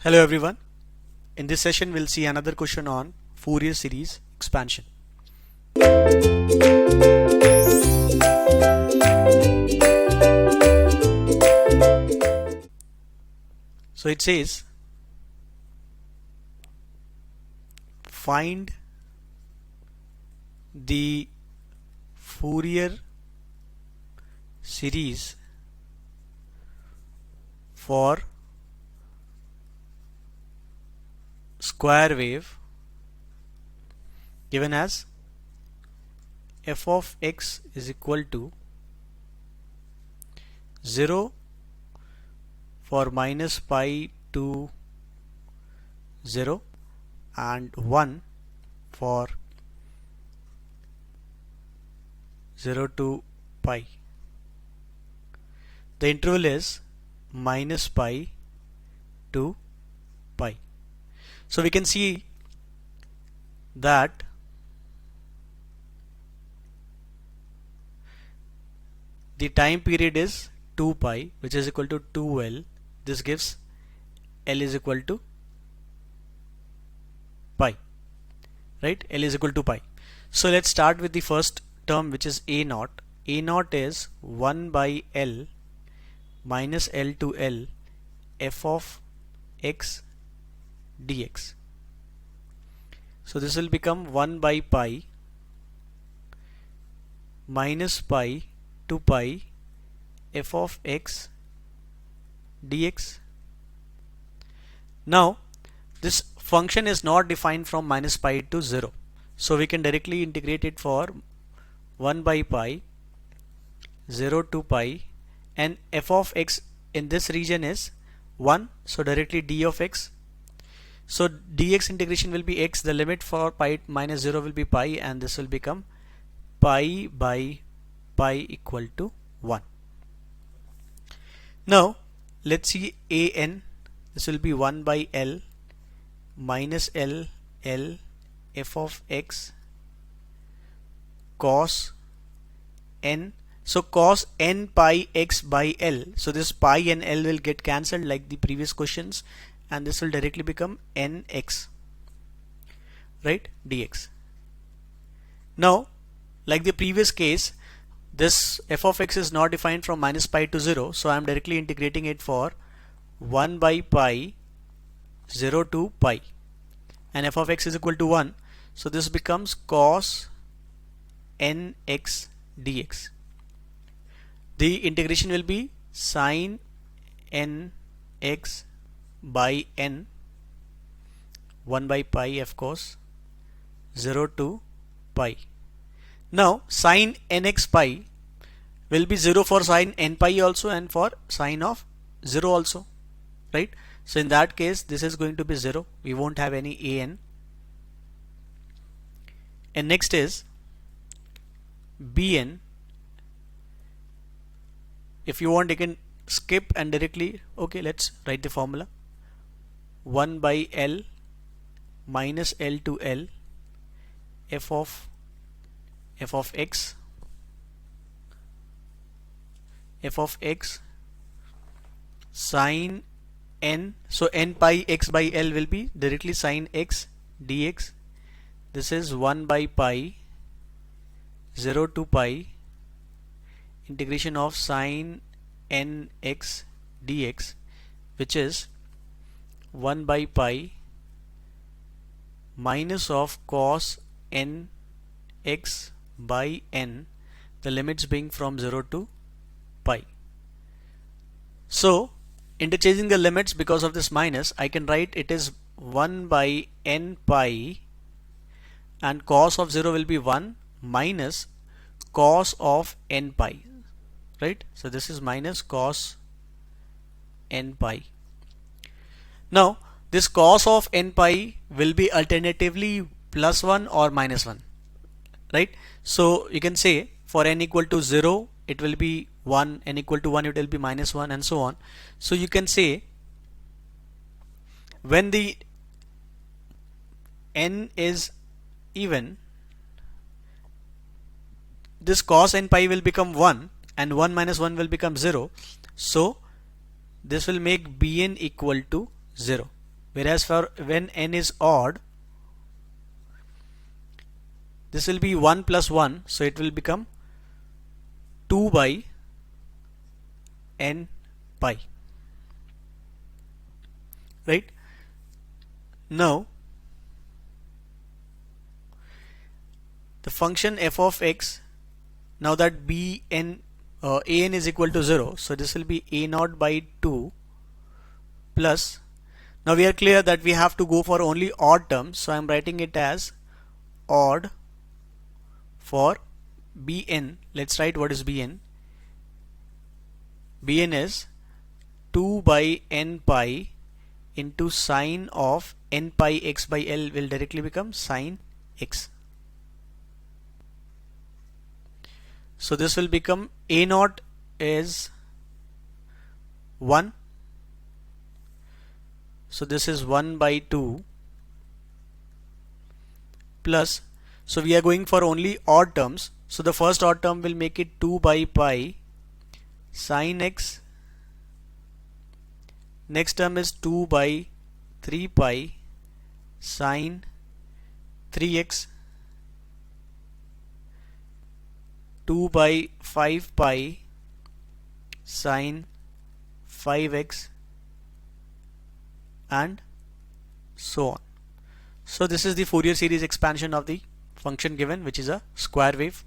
Hello everyone. In this session we'll see another question on Fourier series expansion. So it says find the Fourier series for square wave given as f of x is equal to 0 for minus pi to 0 and 1 for 0 to pi. The interval is minus pi to pi. So we can see that the time period is 2 pi, which is equal to 2L. This gives L is equal to pi, right? L is equal to pi. So let's start with the first term, which is A naught. A naught is 1 by L minus L to L f of x dx. So this will become 1 by pi minus pi to pi f of x dx. Now this function is not defined from minus pi to 0, so we can directly integrate it for 1 by pi 0 to pi, and f of x in this region is 1, so directly d of x. So dx integration will be x, the limit for pi minus 0 will be pi, and this will become pi by pi equal to 1. Now let's see an. This will be 1 by L minus L f of x cos n. So cos n pi x by L. So this pi and L will get cancelled like the previous questions, and this will directly become nx, right, dx. Now like the previous case, this f of x is not defined from minus pi to 0, so I am directly integrating it for 1 by pi 0 to pi, and f of x is equal to 1, so this becomes cos nx dx. The integration will be sin nx by n, 1 by pi of course 0 to pi. Now sin nx pi will be 0 for sin n pi also and for sin of 0 also, right? So in that case this is going to be 0, we won't have any an. And next is bn. If you want you can skip and directly, okay, let's write the formula. 1 by L minus L to L f of x sin n. So n pi x by L will be directly sin x dx. This is 1 by pi 0 to pi integration of sin nx dx, which is 1 by pi minus of cos n x by n, the limits being from 0 to pi. So interchanging the limits because of this minus, I can write it is 1 by n pi, and cos of 0 will be 1 minus cos of n pi, right? So this is minus cos n pi. Now this cos of n pi will be alternatively plus 1 or minus 1, right? So you can say for n equal to 0 it will be 1, n equal to 1 it will be minus 1, and so on. So you can say when the n is even, this cos n pi will become 1 and 1 minus 1 will become 0. So this will make Bn equal to 0. whereas for when n is odd, this will be 1 plus 1, so it will become 2 by n pi. Right? Now the function f of x, now that an is equal to 0, so this will be a naught by 2 plus, now we are clear that we have to go for only odd terms, so I am writing it as odd for bn. Let's write what is bn. Bn is 2 by n pi into sine of n pi x by L will directly become sine x. So this will become a naught is 1. So this is 1 by 2 plus, so we are going for only odd terms. So the first odd term will make it 2 by pi sine x. Next term is 2 by 3 pi sine 3x. 2 by 5 pi sine 5x, and so on. So this is the Fourier series expansion of the function given, which is a square wave.